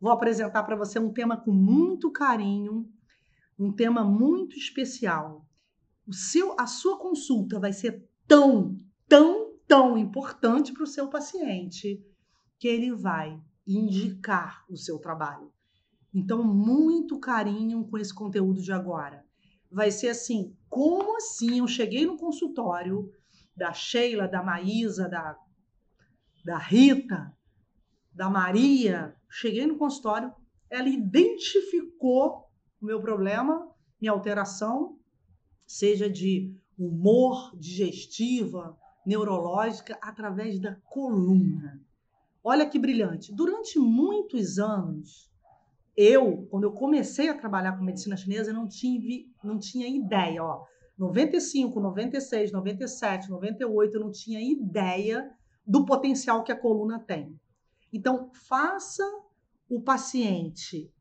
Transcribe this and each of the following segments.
vou apresentar para você um tema com muito carinho, um tema muito especial. A sua consulta vai ser tão importante para o seu paciente que ele vai indicar o seu trabalho. Então, muito carinho com esse conteúdo de agora. Vai ser assim, como assim eu cheguei no consultório da Sheila, da Maísa, da Rita, da Maria, cheguei no consultório, ela identificou o meu problema, minha alteração, seja de humor, digestiva, neurológica, através da coluna. Olha que brilhante. Durante muitos anos, quando eu comecei a trabalhar com medicina chinesa, eu não tinha ideia. 95, 96, 97, 98, eu não tinha ideia do potencial que a coluna tem. Então, faça o paciente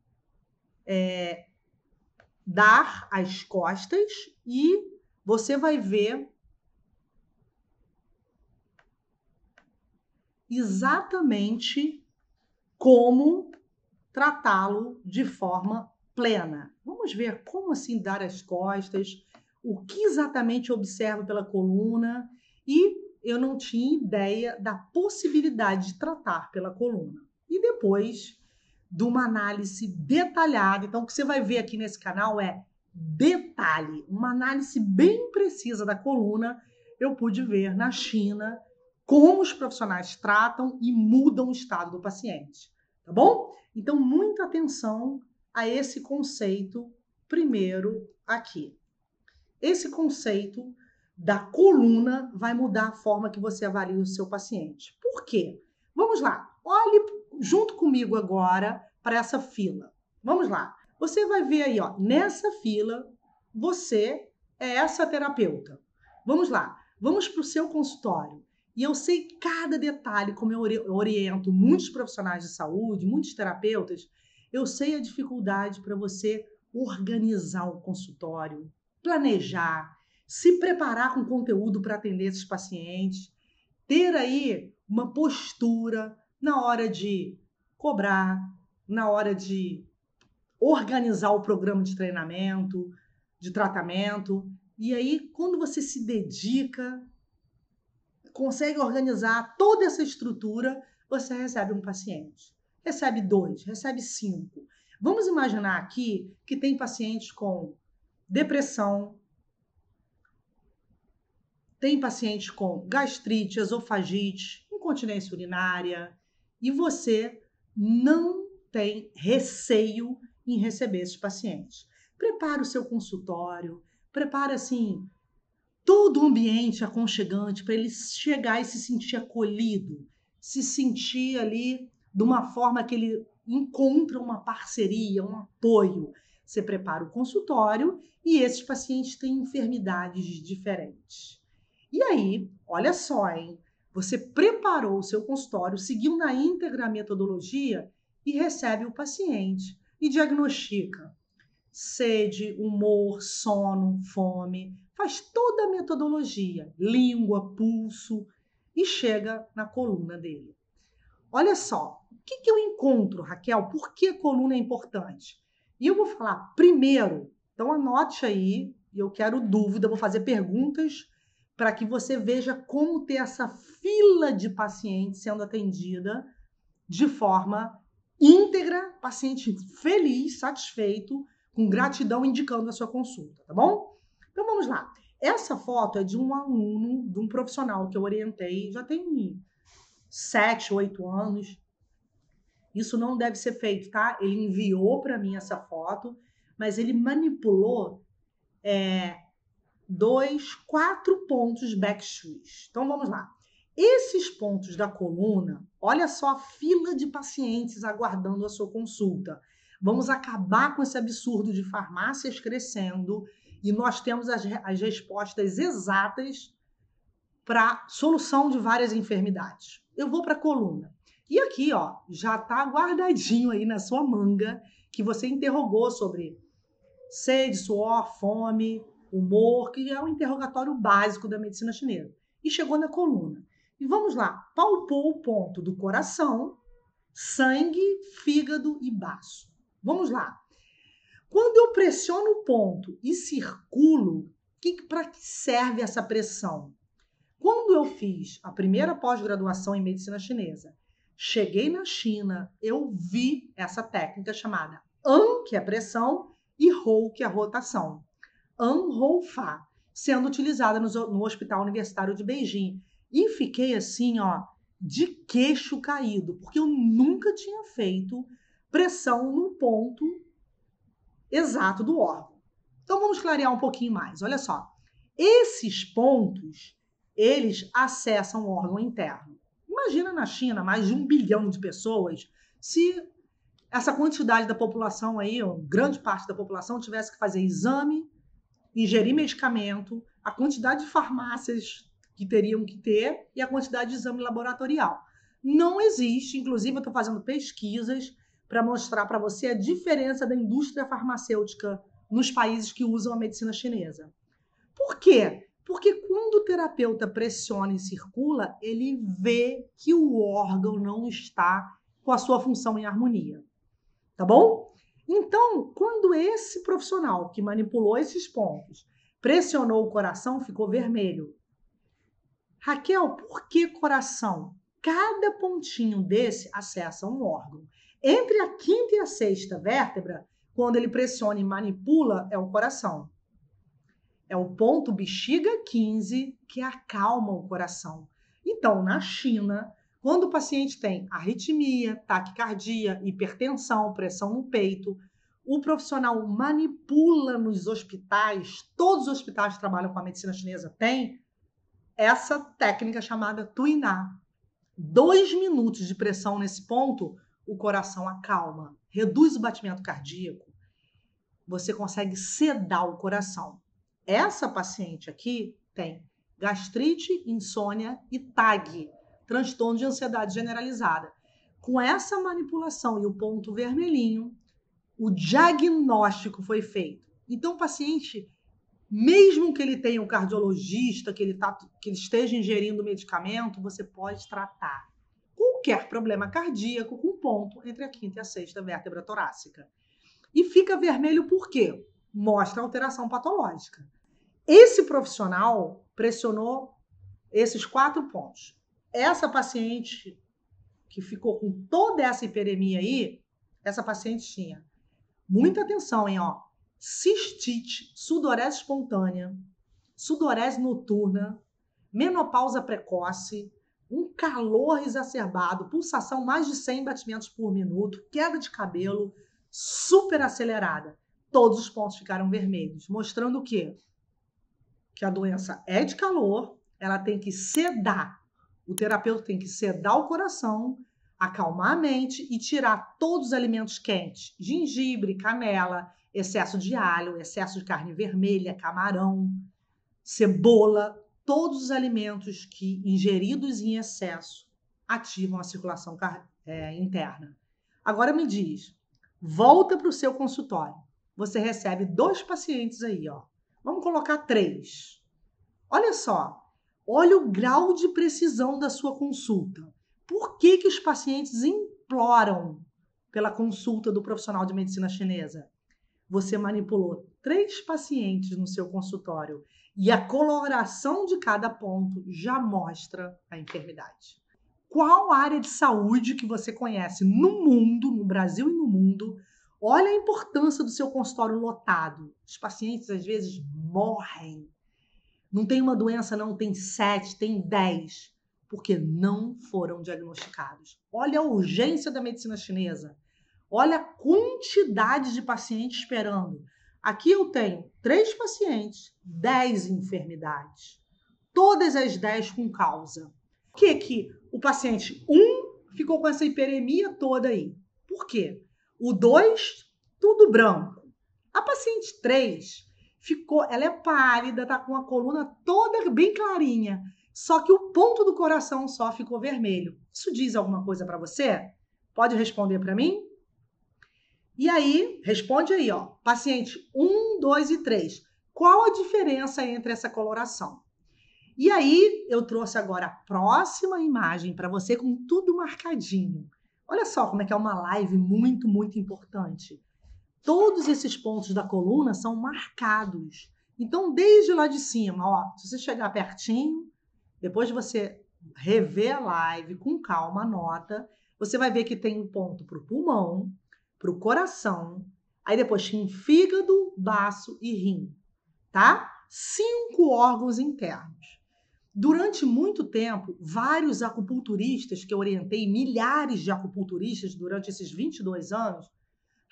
dar as costas e você vai ver exatamente como tratá-lo de forma plena. Vamos ver como assim dar as costas, o que exatamente eu observo pela coluna, e eu não tinha ideia da possibilidade de tratar pela coluna. E depois de uma análise detalhada, então o que você vai ver aqui nesse canal é detalhe, uma análise bem precisa da coluna, eu pude ver na China como os profissionais tratam e mudam o estado do paciente, tá bom? Então, muita atenção a esse conceito primeiro aqui. Esse conceito da coluna vai mudar a forma que você avalia o seu paciente. Por quê? Vamos lá, olhe junto comigo agora para essa fila. Vamos lá. Você vai ver aí, nessa fila, você é essa terapeuta. Vamos lá, vamos para o seu consultório. E eu sei cada detalhe, como eu oriento muitos profissionais de saúde, muitos terapeutas, eu sei a dificuldade para você organizar o consultório, planejar, se preparar com conteúdo para atender esses pacientes, ter aí uma postura na hora de cobrar, na hora de organizar o programa de treinamento, de tratamento. E aí, quando você se dedica, consegue organizar toda essa estrutura, você recebe um paciente. Recebe 2, recebe 5. Vamos imaginar aqui que tem pacientes com depressão, tem pacientes com gastrite, esofagite, incontinência urinária, e você não tem receio em receber esses pacientes. Prepara o seu consultório, prepara assim todo o ambiente aconchegante para ele chegar e se sentir acolhido, se sentir ali de uma forma que ele encontra uma parceria, um apoio. Você prepara o consultório e esses pacientes têm enfermidades diferentes. E aí, olha só, hein? Você preparou o seu consultório, seguiu na íntegra a metodologia e recebe o paciente e diagnostica sede, humor, sono, fome, faz toda a metodologia, língua, pulso e chega na coluna dele. Olha só, o que eu encontro, Raquel? Por que a coluna é importante? E eu vou falar primeiro, então anote aí, eu quero dúvida, vou fazer perguntas para que você veja como ter essa fila de pacientes sendo atendida de forma íntegra, paciente feliz, satisfeito, com gratidão indicando a sua consulta, tá bom? Então vamos lá. Essa foto é de um aluno, de um profissional que eu orientei, já tem 7, 8 anos. Isso não deve ser feito, tá? Ele enviou para mim essa foto, mas ele manipulou 4 pontos backswitch. Então vamos lá. Esses pontos da coluna, olha só a fila de pacientes aguardando a sua consulta. Vamos acabar com esse absurdo de farmácias crescendo e nós temos as respostas exatas para solução de várias enfermidades. Eu vou para a coluna. E aqui, já está guardadinho aí na sua manga que você interrogou sobre sede, suor, fome, humor, que é o interrogatório básico da medicina chinesa. E chegou na coluna. E vamos lá, palpou o ponto do coração sangue, fígado e baço. Vamos lá. Quando eu pressiono o ponto e circulo, para que serve essa pressão? Quando eu fiz a primeira pós-graduação em medicina chinesa, cheguei na China, eu vi essa técnica chamada An, que é pressão, e Rou, que é rotação. An Rou Fa, sendo utilizada no Hospital Universitário de Beijing. E fiquei assim, ó, de queixo caído, porque eu nunca tinha feito pressão no ponto exato do órgão. Então vamos clarear um pouquinho mais. Olha só, esses pontos, eles acessam o órgão interno. Imagina na China, mais de 1 bilhão de pessoas, se essa quantidade da população aí, ou grande parte da população, tivesse que fazer exame, ingerir medicamento, a quantidade de farmácias que teriam que ter e a quantidade de exame laboratorial. Não existe, inclusive eu estou fazendo pesquisas para mostrar para você a diferença da indústria farmacêutica nos países que usam a medicina chinesa. Por quê? Porque quando o terapeuta pressiona e circula, ele vê que o órgão não está com a sua função em harmonia. Tá bom? Então, quando esse profissional que manipulou esses pontos pressionou o coração, ficou vermelho. Raquel, por que coração? Cada pontinho desse acessa um órgão. Entre a quinta e a sexta vértebra, quando ele pressiona e manipula, é o coração. É o ponto bexiga 15 que acalma o coração. Então, na China, quando o paciente tem arritmia, taquicardia, hipertensão, pressão no peito, o profissional manipula nos hospitais, todos os hospitais que trabalham com a medicina chinesa têm essa técnica chamada Tuiná. 2 minutos de pressão nesse ponto, o coração acalma, reduz o batimento cardíaco, você consegue sedar o coração. Essa paciente aqui tem gastrite, insônia e TAG, transtorno de ansiedade generalizada. Com essa manipulação e o ponto vermelhinho, o diagnóstico foi feito. Então, o paciente, mesmo que ele tenha um cardiologista, que ele esteja ingerindo medicamento, você pode tratar qualquer problema cardíaco com ponto entre a quinta e a sexta vértebra torácica. E fica vermelho por quê? Mostra alteração patológica. Esse profissional pressionou esses 4 pontos. Essa paciente que ficou com toda essa hiperemia aí, essa paciente tinha muita atenção, hein, ó. Cistite, sudorese espontânea, sudorese noturna, menopausa precoce, um calor exacerbado, pulsação mais de 100 batimentos por minuto, queda de cabelo, super acelerada. Todos os pontos ficaram vermelhos, mostrando o quê? Que a doença é de calor, ela tem que sedar. O terapeuta tem que sedar o coração, acalmar a mente e tirar todos os alimentos quentes. Gengibre, canela, excesso de alho, excesso de carne vermelha, camarão, cebola, todos os alimentos que, ingeridos em excesso, ativam a circulação interna. Agora me diz, volta para o seu consultório. Você recebe 2 pacientes aí, ó. Vamos colocar 3. Olha só, olha o grau de precisão da sua consulta. Por que os pacientes imploram pela consulta do profissional de medicina chinesa? Você manipulou 3 pacientes no seu consultório e a coloração de cada ponto já mostra a enfermidade. Qual área de saúde que você conhece no mundo, no Brasil e no mundo? Olha a importância do seu consultório lotado. Os pacientes, às vezes, morrem. Não tem uma doença, não, tem 7, tem 10, porque não foram diagnosticados. Olha a urgência da medicina chinesa. Olha a quantidade de pacientes esperando. Aqui eu tenho 3 pacientes, 10 enfermidades. Todas as 10 com causa. Por que o paciente 1 ficou com essa hiperemia toda aí? Por quê? O 2, tudo branco. A paciente 3 ficou, ela é pálida, tá com a coluna toda bem clarinha, só que o ponto do coração só ficou vermelho. Isso diz alguma coisa para você? Pode responder para mim? E aí, responde aí, ó. Paciente 1, 2 e 3. Qual a diferença entre essa coloração? E aí, eu trouxe agora a próxima imagem para você com tudo marcadinho. Olha só como é que é uma live muito, muito importante. Todos esses pontos da coluna são marcados. Então, desde lá de cima, ó, se você chegar pertinho, depois de você rever a live com calma, anota, você vai ver que tem um ponto para o pulmão, para o coração, aí depois tem fígado, baço e rim, tá? 5 órgãos internos. Durante muito tempo, vários acupunturistas, que eu orientei milhares de acupunturistas durante esses 22 anos,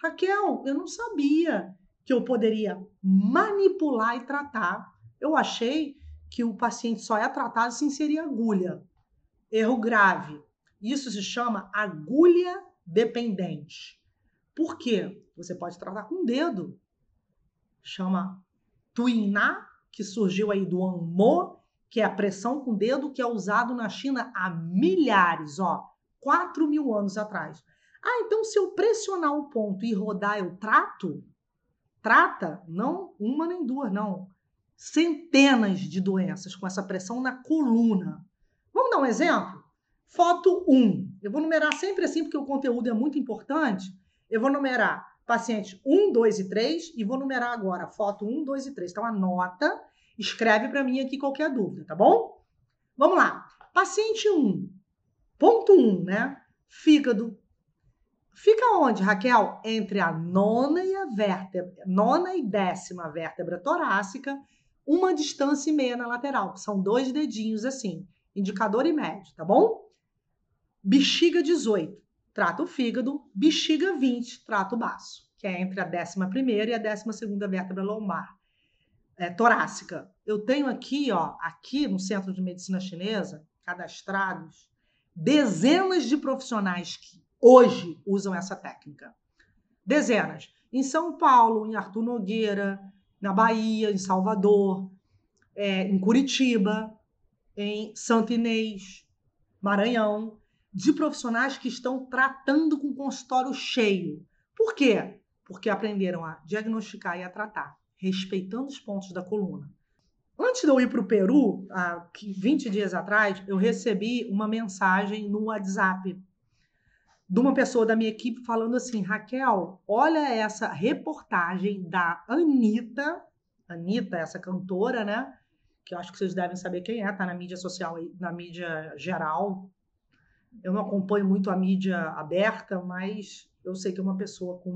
Raquel, eu não sabia que eu poderia manipular e tratar. Eu achei que o paciente só é tratado se inserir agulha. Erro grave. Isso se chama agulha dependente. Por quê? Você pode tratar com o dedo. Chama Tuiná, que surgiu aí do Anmo, que é a pressão com o dedo, que é usado na China há milhares, 4.000 anos atrás. Ah, então se eu pressionar o ponto e rodar, eu trato? Trata, não uma nem duas, não. Centenas de doenças com essa pressão na coluna. Vamos dar um exemplo? Foto 1. Eu vou numerar sempre assim, porque o conteúdo é muito importante. Eu vou numerar pacientes 1, 2 e 3 e vou numerar agora foto 1, 2 e 3. Então anota, escreve para mim aqui qualquer dúvida, tá bom? Vamos lá. Paciente 1. Ponto 1, né? Fígado. Fica onde, Raquel? Entre a nona e a vértebra, nona e 10ª vértebra torácica, uma distância e meia na lateral, que são 2 dedinhos assim, indicador e médio, tá bom? Bexiga 18, trata o fígado. Bexiga 20, trata o baço, que é entre a 11ª e a 12ª vértebra lombar, torácica. Eu tenho aqui, aqui no Centro de Medicina Chinesa, cadastrados, dezenas de profissionais que hoje usam essa técnica. Dezenas. Em São Paulo, em Arthur Nogueira, na Bahia, em Salvador, em Curitiba, em Santo Inês, Maranhão, de profissionais que estão tratando com consultório cheio. Por quê? Porque aprenderam a diagnosticar e a tratar, respeitando os pontos da coluna. Antes de eu ir para o Peru, há 20 dias atrás, eu recebi uma mensagem no WhatsApp de uma pessoa da minha equipe falando assim: Raquel, olha essa reportagem da Anitta, essa cantora, né? Que eu acho que vocês devem saber quem é, tá na mídia social, na mídia geral. Eu não acompanho muito a mídia aberta, mas eu sei que é uma pessoa com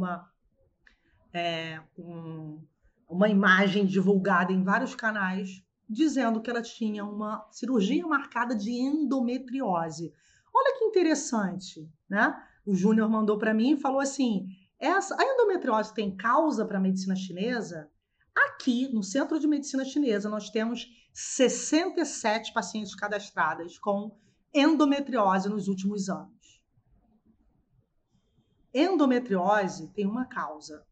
uma imagem divulgada em vários canais dizendo que ela tinha uma cirurgia marcada de endometriose. Olha que interessante, né? O Júnior mandou para mim e falou assim: a endometriose tem causa para a medicina chinesa? Aqui, no Centro de Medicina Chinesa, nós temos 67 pacientes cadastradas com endometriose nos últimos anos. Endometriose tem uma causa.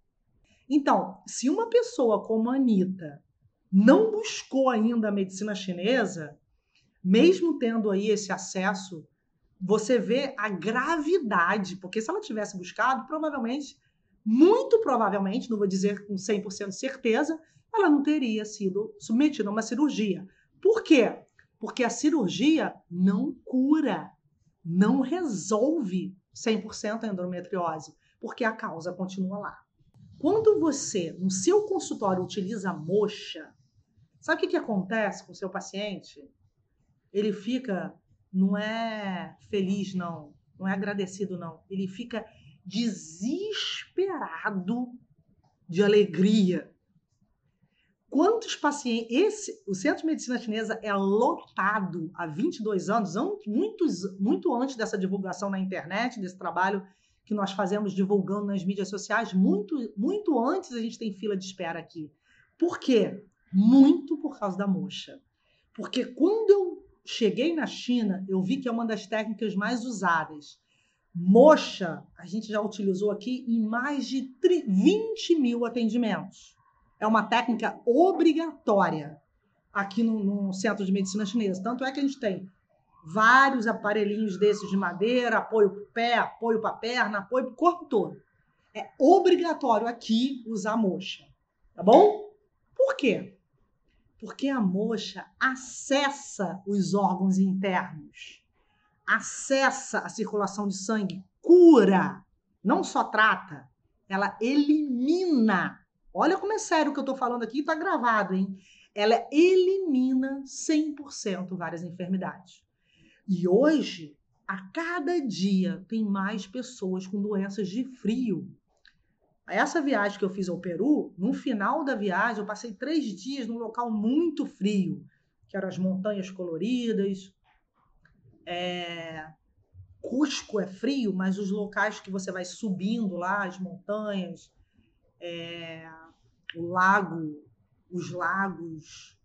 Então, se uma pessoa como a Anitta não buscou ainda a medicina chinesa, mesmo tendo aí esse acesso, você vê a gravidade, porque se ela tivesse buscado, provavelmente, muito provavelmente, não vou dizer com 100% de certeza, ela não teria sido submetida a uma cirurgia. Por quê? Porque a cirurgia não cura, não resolve 100% a endometriose, porque a causa continua lá. Quando você, no seu consultório, utiliza a moxa, sabe o que acontece com o seu paciente? Ele fica, não é feliz, não é agradecido, não. Ele fica desesperado de alegria. Quantos pacientes... o Centro de Medicina Chinesa é lotado há 22 anos, muito antes dessa divulgação na internet, desse trabalho que nós fazemos divulgando nas mídias sociais, muito antes a gente tem fila de espera aqui. Por quê? Muito por causa da moxa. Porque quando eu cheguei na China, eu vi que é uma das técnicas mais usadas. Moxa, a gente já utilizou aqui em mais de 20.000 atendimentos. É uma técnica obrigatória aqui no Centro de Medicina Chinesa. Tanto é que a gente tem vários aparelhinhos desses de madeira, apoio para o pé, apoio para a perna, apoio para o corpo todo. É obrigatório aqui usar a moxa, tá bom? Por quê? Porque a moxa acessa os órgãos internos, acessa a circulação de sangue cura, não só trata, ela elimina. Olha como é sério o que eu estou falando aqui, está gravado, hein? Ela elimina 100% várias enfermidades. E hoje, a cada dia, tem mais pessoas com doenças de frio. Essa viagem que eu fiz ao Peru, no final da viagem, eu passei 3 dias num local muito frio, que eram as montanhas coloridas. Cusco é frio, mas os locais que você vai subindo lá, as montanhas, o lago, os lagos,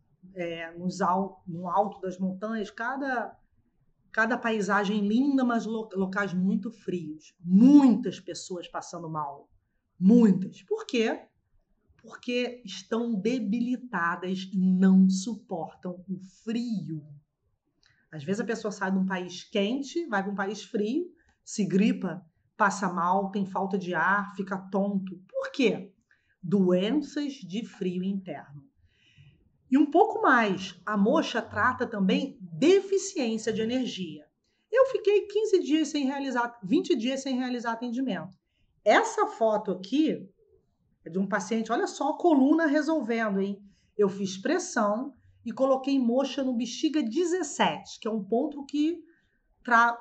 no alto das montanhas, cada paisagem linda, mas locais muito frios. Muitas pessoas passando mal. Muitas. Por quê? Porque estão debilitadas e não suportam o frio. Às vezes a pessoa sai de um país quente, vai para um país frio, se gripa, passa mal, tem falta de ar, fica tonto. Por quê? Doenças de frio interno. E um pouco mais, a moxa trata também deficiência de energia. Eu fiquei 15 dias sem realizar, 20 dias sem realizar atendimento. Essa foto aqui é de um paciente, olha só a coluna resolvendo, hein? Eu fiz pressão e coloquei moxa no bexiga 17, que é um ponto que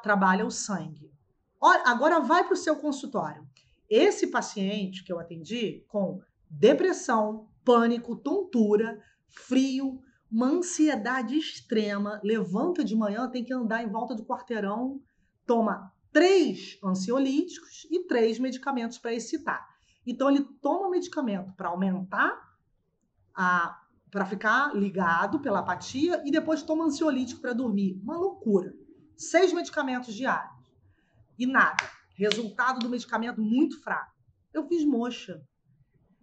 trabalha o sangue. Olha, agora vai para o seu consultório. Esse paciente que eu atendi com depressão, pânico, tontura, frio, uma ansiedade extrema, levanta de manhã, tem que andar em volta do quarteirão, toma 3 ansiolíticos e 3 medicamentos para excitar. Então, ele toma medicamento para aumentar para ficar ligado pela apatia e depois toma ansiolítico para dormir. Uma loucura. 6 medicamentos diários. E nada. Resultado do medicamento muito fraco. Eu fiz moxa.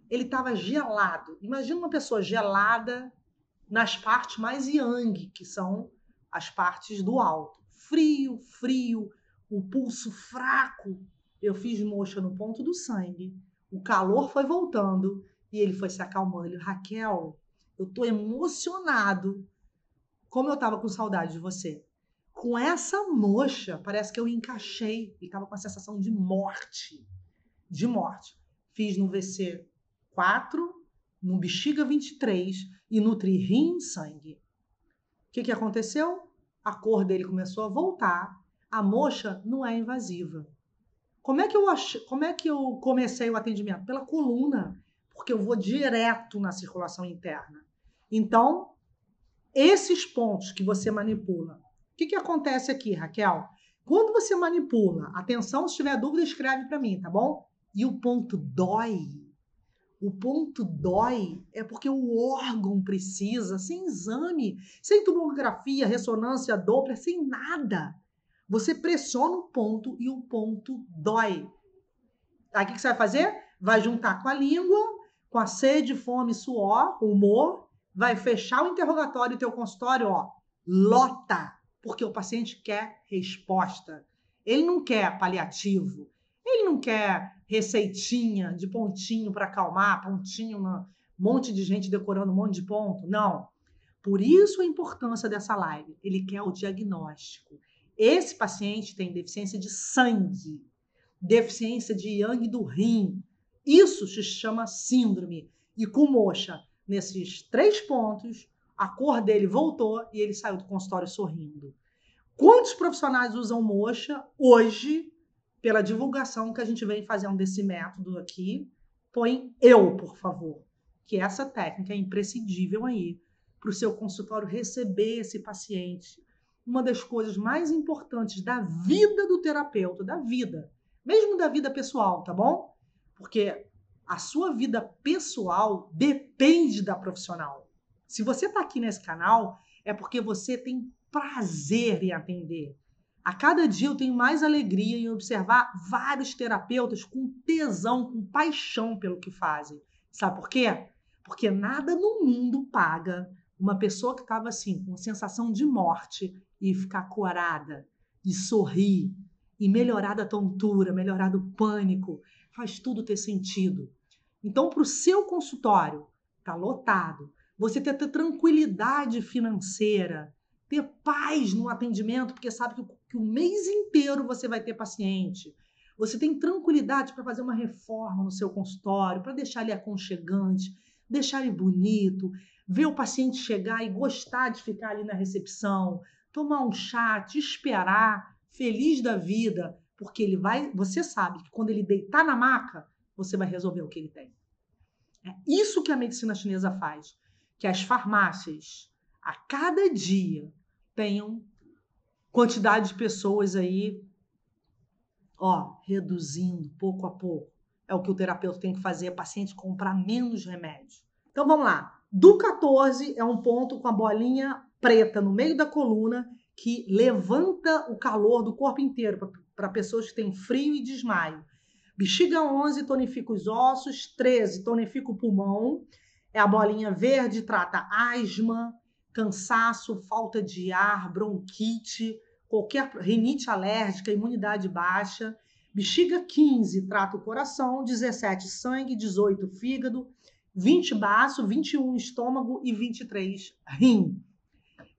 Ele estava gelado. Imagina uma pessoa gelada nas partes mais yang, que são as partes do alto. Frio, frio, o pulso fraco. Eu fiz moxa no ponto do sangue. O calor foi voltando e ele foi se acalmando. Ele, Raquel, eu tô emocionado. Como eu estava com saudade de você. Com essa moxa, parece que eu encaixei. Ele estava com a sensação de morte. De morte. Fiz no VC 4, no bexiga 23 e no Rim sangue. O que aconteceu? A cor dele começou a voltar. A moxa não é invasiva. Como é que eu comecei o atendimento? Pela coluna, porque eu vou direto na circulação interna. Então, esses pontos que você manipula. O que acontece aqui, Raquel? Quando você manipula, atenção, se tiver dúvida, escreve para mim, tá bom? E o ponto dói. O ponto dói é porque o órgão precisa, sem exame, sem tomografia, ressonância, Doppler, sem nada. Você pressiona o ponto e o ponto dói. Aí o que você vai fazer? Vai juntar com a língua, com a sede, fome, suor, humor, vai fechar o interrogatório e teu consultório, ó, lota, porque o paciente quer resposta. Ele não quer paliativo, ele não quer receitinha de pontinho para acalmar, pontinho, um monte de gente decorando um monte de ponto. Não. Por isso a importância dessa live. Ele quer o diagnóstico. Esse paciente tem deficiência de sangue, deficiência de yang do rim. Isso se chama síndrome. E com moxa, nesses 3 pontos, a cor dele voltou e ele saiu do consultório sorrindo. Quantos profissionais usam moxa hoje, pela divulgação que a gente vem fazendo desse método aqui? Põe eu, por favor, que essa técnica é imprescindível aí para o seu consultório receber esse paciente. Uma das coisas mais importantes da vida do terapeuta, da vida, mesmo da vida pessoal, tá bom? Porque a sua vida pessoal depende da profissional. Se você está aqui nesse canal, é porque você tem prazer em atender. A cada dia eu tenho mais alegria em observar vários terapeutas com tesão, com paixão pelo que fazem. Sabe por quê? Porque nada no mundo paga uma pessoa que estava assim, com sensação de morte e ficar corada, e sorrir, e melhorar da tontura, melhorar do pânico, faz tudo ter sentido. Então, para o seu consultório, tá lotado, você ter tranquilidade financeira, ter paz no atendimento, porque sabe que o mês inteiro você vai ter paciente. Você tem tranquilidade para fazer uma reforma no seu consultório, para deixar ele aconchegante, deixar ele bonito, ver o paciente chegar e gostar de ficar ali na recepção, tomar um chá, te esperar, feliz da vida, porque ele vai, você sabe que quando ele deitar na maca, você vai resolver o que ele tem. É isso que a medicina chinesa faz, que as farmácias a cada dia tenham quantidade de pessoas aí, ó, reduzindo pouco a pouco. É o que o terapeuta tem que fazer, o paciente comprar menos remédio. Então vamos lá. Do 14 é um ponto com a bolinha preta no meio da coluna que levanta o calor do corpo inteiro para pessoas que têm frio e desmaio. Bexiga 11 tonifica os ossos, 13 tonifica o pulmão. É a bolinha verde, trata asma, cansaço, falta de ar, bronquite, qualquer rinite alérgica, imunidade baixa. Bexiga 15 trata o coração, 17 sangue, 18 fígado, 20 baço, 21 estômago e 23 rim.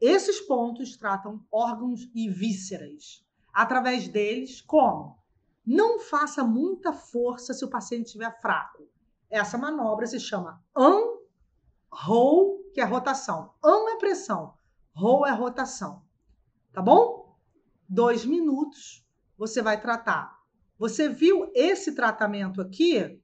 Esses pontos tratam órgãos e vísceras. Através deles, como? Não faça muita força se o paciente estiver fraco. Essa manobra se chama roll, que é rotação. É pressão, roll é rotação. Tá bom? 2 minutos, você vai tratar. Você viu esse tratamento aqui?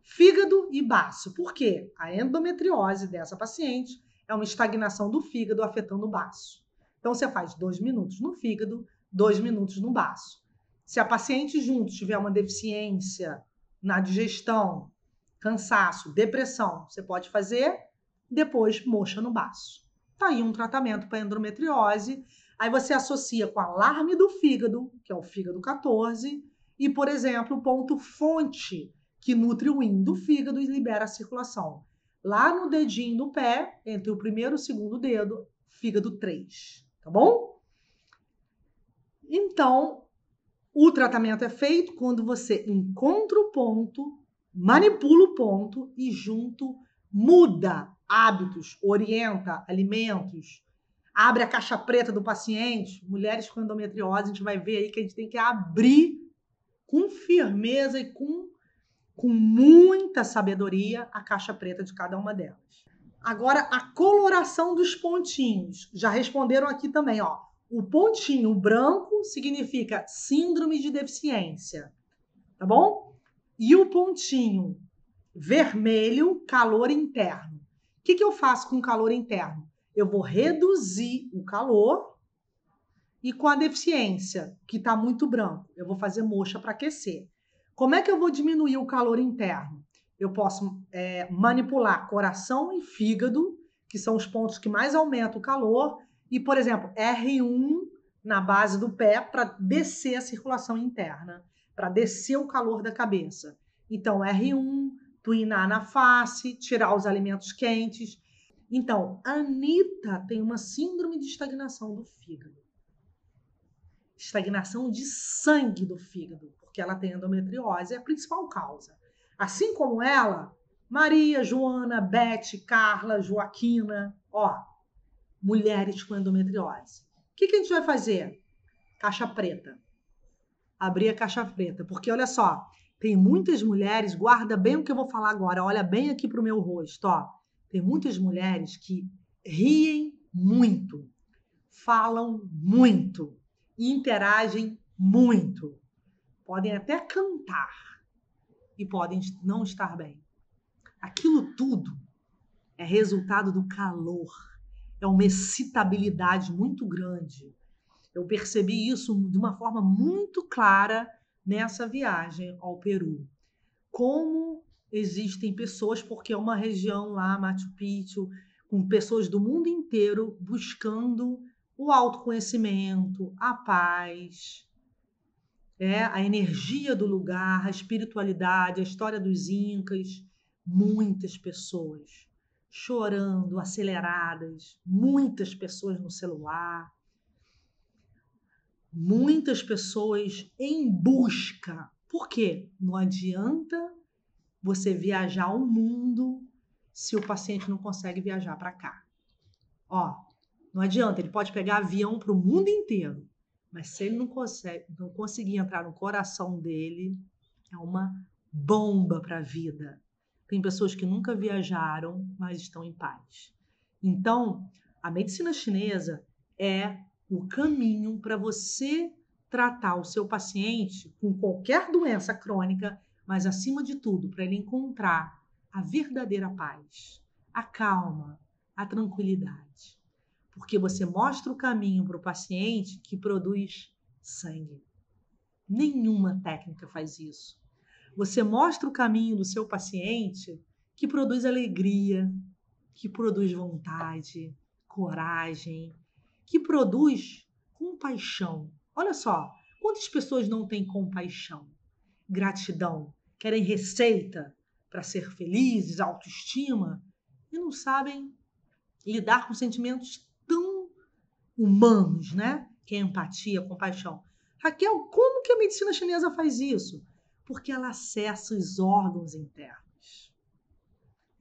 Fígado e baço. Por quê? A endometriose dessa paciente é uma estagnação do fígado afetando o baço. Então, você faz 2 minutos no fígado, 2 minutos no baço. Se a paciente junto tiver uma deficiência na digestão, cansaço, depressão, você pode fazer, depois moxa no baço. Tá aí um tratamento para endometriose. Aí você associa com alarme do fígado, que é o fígado 14, e, por exemplo, o ponto fonte, que nutre o yin do fígado e libera a circulação. Lá no dedinho do pé, entre o primeiro e o segundo dedo, fígado 3, tá bom? Então, o tratamento é feito quando você encontra o ponto, manipula o ponto e junto muda hábitos, orienta alimentos, abre a caixa preta do paciente. Mulheres com endometriose, a gente vai ver aí que a gente tem que abrir com firmeza e com muita sabedoria a caixa preta de cada uma delas. Agora, a coloração dos pontinhos. Já responderam aqui também, ó. O pontinho branco significa síndrome de deficiência, tá bom? E o pontinho vermelho, calor interno. O que eu faço com o calor interno? Eu vou reduzir o calor e com a deficiência, que está muito branco, eu vou fazer moxa para aquecer. Como é que eu vou diminuir o calor interno? Eu posso manipular coração e fígado, que são os pontos que mais aumentam o calor, e, por exemplo, R1 na base do pé para descer a circulação interna, para descer o calor da cabeça. Então, R1, tuinar na face, tirar os alimentos quentes. Então, a Anitta tem uma síndrome de estagnação do fígado. Estagnação de sangue do fígado, porque ela tem endometriose, é a principal causa. Assim como ela, Maria, Joana, Beth, Carla, Joaquina, ó, mulheres com endometriose. O que a gente vai fazer? Caixa preta. Abrir a caixa preta, porque olha só, tem muitas mulheres, guarda bem o que eu vou falar agora, olha bem aqui pro meu rosto, ó. Tem muitas mulheres que riem muito, falam muito, interagem muito. Podem até cantar e podem não estar bem. Aquilo tudo é resultado do calor. É uma excitabilidade muito grande. Eu percebi isso de uma forma muito clara nessa viagem ao Peru. Como existem pessoas, porque é uma região lá, Machu Picchu, com pessoas do mundo inteiro buscando o autoconhecimento, a paz, a energia do lugar, a espiritualidade, a história dos incas. Muitas pessoas chorando, aceleradas, muitas pessoas no celular, muitas pessoas em busca. Por quê? Não adianta você viajar o mundo se o paciente não consegue viajar para cá. Ó, não adianta, ele pode pegar avião para o mundo inteiro, Mas se ele não conseguir entrar no coração dele, é uma bomba para a vida. Tem pessoas que nunca viajaram, mas estão em paz. Então, a medicina chinesa é o caminho para você tratar o seu paciente com qualquer doença crônica, mas acima de tudo, para ele encontrar a verdadeira paz, a calma, a tranquilidade. Porque você mostra o caminho para o paciente que produz sangue. Nenhuma técnica faz isso. Você mostra o caminho do seu paciente que produz alegria, que produz vontade, coragem, que produz compaixão. Olha só, quantas pessoas não têm compaixão, gratidão, querem receita para ser felizes, autoestima, e não sabem lidar com sentimentos tão humanos, né? Que é empatia, compaixão. Raquel, como que a medicina chinesa faz isso? Porque ela acessa os órgãos internos.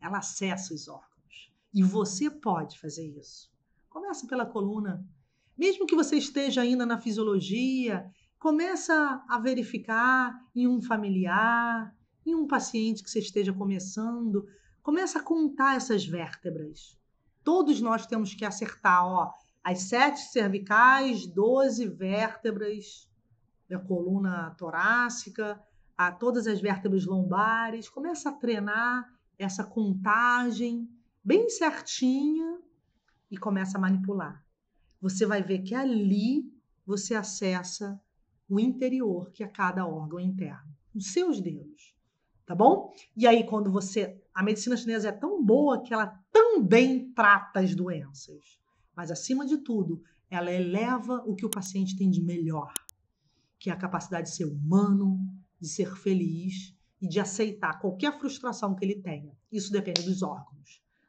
Ela acessa os órgãos. E você pode fazer isso. Começa pela coluna. Mesmo que você esteja ainda na fisiologia, começa a verificar em um familiar, em um paciente que você esteja começando, começa a contar essas vértebras. Todos nós temos que acertar, ó, as 7 cervicais, 12 vértebras da coluna torácica, a todas as vértebras lombares. Começa a treinar essa contagem bem certinha e começa a manipular. Você vai ver que ali você acessa o interior, que é cada órgão interno, os seus dedos, tá bom? E aí, quando a medicina chinesa é tão boa que ela também trata as doenças, mas acima de tudo, ela eleva o que o paciente tem de melhor, que é a capacidade de ser humano, de ser feliz e de aceitar qualquer frustração que ele tenha. Isso depende dos órgãos.